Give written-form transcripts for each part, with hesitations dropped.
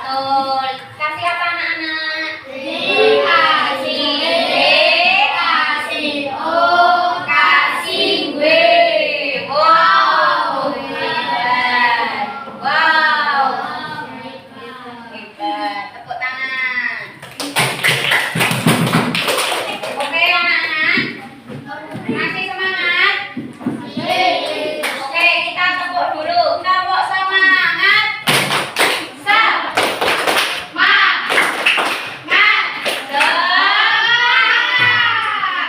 Betul. Kasih apa anak-anak? Kasih D, kasih O, kasih W. Wow, hebat. Wow, hebat. Tepuk tangan. Oke anak-anak, masih semangat? Oke, kita tepuk dulu. Tepuk semangat.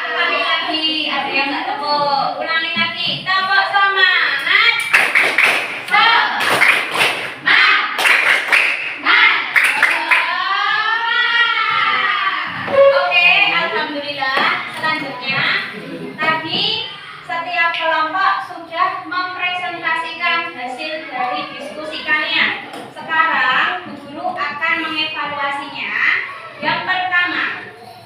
Ulangi lagi, ada yang nggak tepuk. Ulangi lagi, tepuk semangat. Oke, alhamdulillah. Selanjutnya, tadi setiap kelompok sudah mempresentasikan hasil dari diskusi kalian. Sekarang, Bu Guru akan mengevaluasinya. Yang pertama,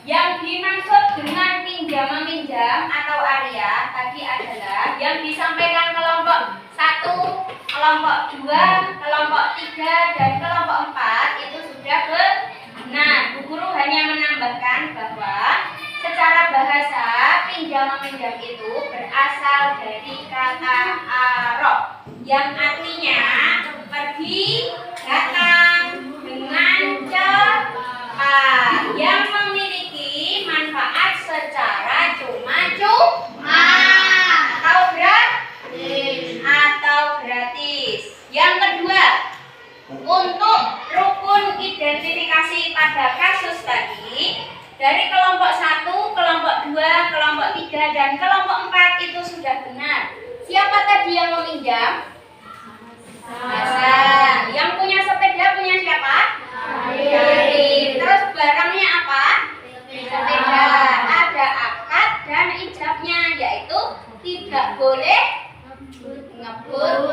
yang dimaksud dengan pinjam-meminjam atau area tadi adalah yang disampaikan kelompok 1, kelompok 2, kelompok 3, dan kelompok 4 itu sudah benar. Bu Guru hanya menambahkan bahwa secara bahasa pinjam-meminjam itu berasal dari kata arok yang artinya pergi, datang dengan cepat yang memiliki manfaat secara cuma-cuma atau gratis. Yang kedua, untuk rukun identifikasi pada kasus tadi dari kelompok 1, kelompok 2, kelompok 3, dan kelompok 4 itu sudah benar. Siapa tadi yang meminjam? Hasan. Yang punya sepeda punya siapa? Arif. Terus barangnya apa? Sepeda. Ada akad dan ijabnya, yaitu tidak boleh ngebut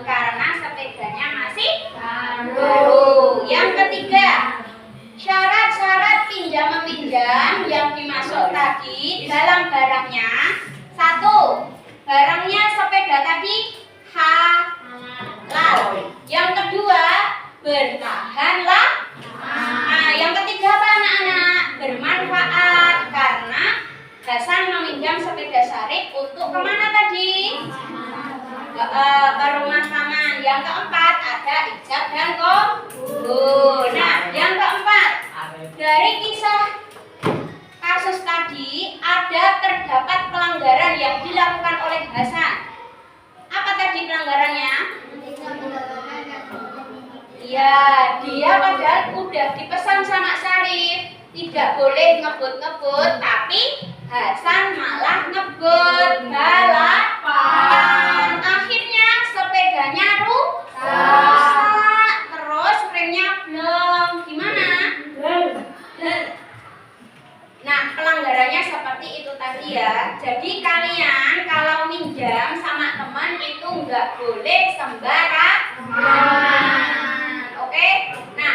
karena sepedanya masih baru. Yang ketiga, syarat-syarat pinjam-meminjam yang dimasuk tadi dalam barangnya. 1, barangnya sepeda tadi halal. Yang kedua, bertahan lama. Nah, yang ketiga apa anak-anak? Bermanfaat, karena Hasan meminjam sepeda Syarif untuk kemana tadi? Ke rumah paman. Yang keempat ada ijab dan qabul. Nah, yang keempat, dari kisah kasus tadi ada terdapat pelanggaran yang dilakukan oleh Hasan. Apa tadi pelanggarannya? Ya, dia padahal udah dipesan sama Syarif tidak boleh ngebut-ngebut, tapi Hasan malah ngebut balapan. Akhirnya sepedanya rusak, terus remnya belum. Gimana? Nah, pelanggarannya seperti itu tadi ya. Jadi kalian kalau minjam sama teman itu nggak boleh sembarangan. Oke? Nah,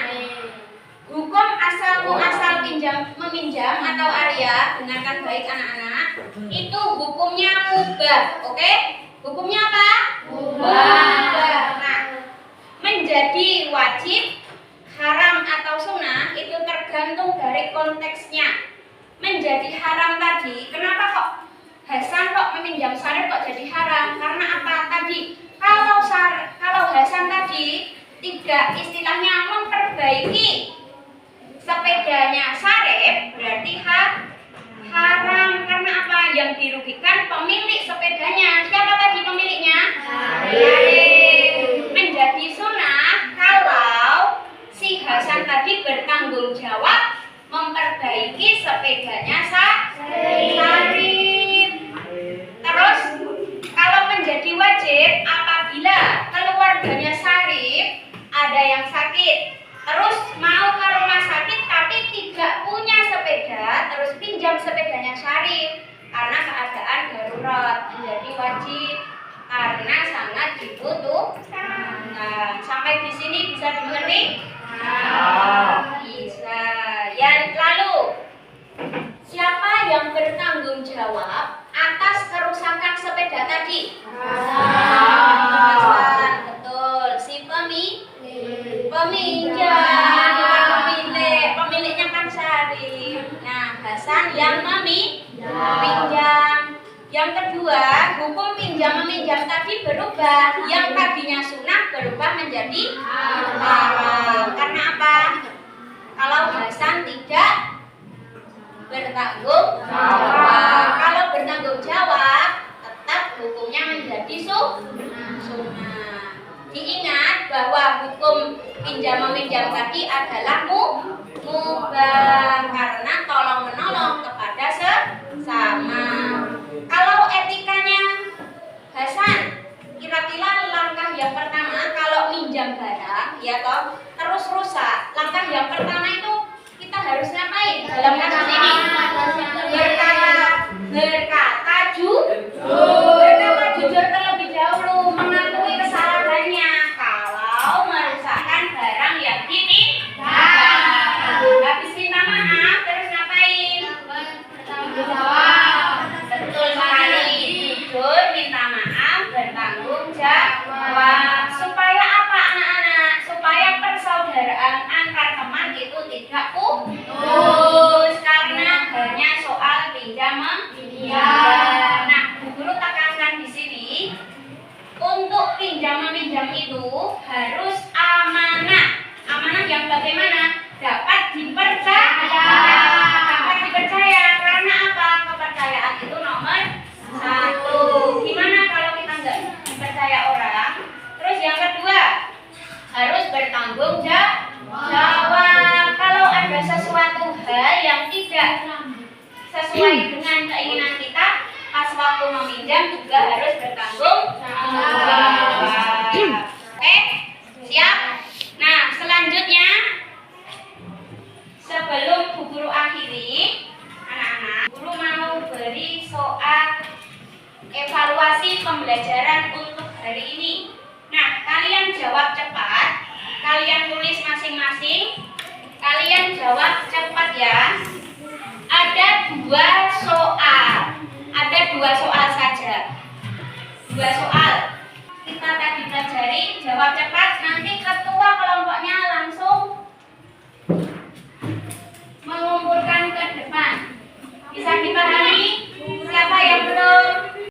hukum asal muasal meminjam atau area, dengarkan baik anak-anak, itu hukumnya mubah. Oke? Hukumnya apa? Mubah. Nah, menjadi wajib, haram atau sunnah itu tergantung dari konteksnya. Menjadi haram tadi, kenapa kok Hasan kok meminjam Syarif kok jadi haram? Karena apa tadi? Kalau Hasan tadi tidak istilahnya memperbaiki sepedanya Syarif, berarti haram. Karena apa? Yang dirugikan pemilik sepedanya. Siapa tadi pemiliknya? Syarif. Menjadi sunnah kalau si Hasan tadi bertanggung jawab memperbaiki sepedanya Syarif. Terus kalau menjadi wajib apabila keluarganya Syarif ada yang sakit, terus mau ke rumah sakit tapi tidak punya sepeda, terus pinjam sepedanya Syarif karena keadaan darurat, menjadi wajib karena sangat dibutuhkan. Nah, sampai di sini bisa dimengerti? Bisa. Yang lalu, siapa yang bertanggung jawab atas kerusakan sepeda tadi? Hasan. Betul. Si pemilik. Peminjam, bukan pemilik. Pemiliknya kan Syarif. Nah, Hasan yang meminjam. Yang kedua, hukum pinjam meminjam tadi berubah. Yang tadinya sunnah berubah menjadi haram. Karena apa? Kalau Hasan tidak bertanggung jawab. Kalau bertanggung jawab, tetap hukumnya menjadi sunnah. Diingat bahwa hukum pinjam meminjam tadi adalah mubah karena tolong menolong kepada sesama. Kalau etikanya Hasan, kira-kira langkah yang pertama kalau minjam barang, ya toh, terus rusak. Langkah yang pertama itu kita harus ngapain dalam kasus ini? Berkata jujur terlebih dahulu, mengakui kesalahannya kalau merusakkan barang yang dipinjam. Habis minta maaf, terus ngapain? Betul sekali, jujur, minta maaf, bertanggung jawab. Supaya apa anak-anak? Supaya persaudaraan antar teman itu tidak putus karena hanya soal pinjam meminjam. Nah, Bu Guru tekankan di sini, untuk pinjam meminjam itu harus amanah. Amanah yang bagaimana? Dapat dipercaya. Dapat dipercaya karena apa? Kepercayaan itu nomor satu. Gimana kalau kita nggak percaya orang? Terus yang kedua, harus bertanggung jawab. Kalau ada sesuatu hal yang tidak sesuai dengan keinginan kita, pas waktu meminjam juga harus bertanggung jawab. Oke, siap? Nah, selanjutnya sebelum Bu Guru akhiri, anak-anak, Guru mau beri soal evaluasi pembelajaran untuk hari ini. Nah, kalian jawab cepat, kalian tulis masing-masing, kalian jawab cepat ya. Ada dua soal saja. Dua soal. Kita tadi pelajari, jawab cepat.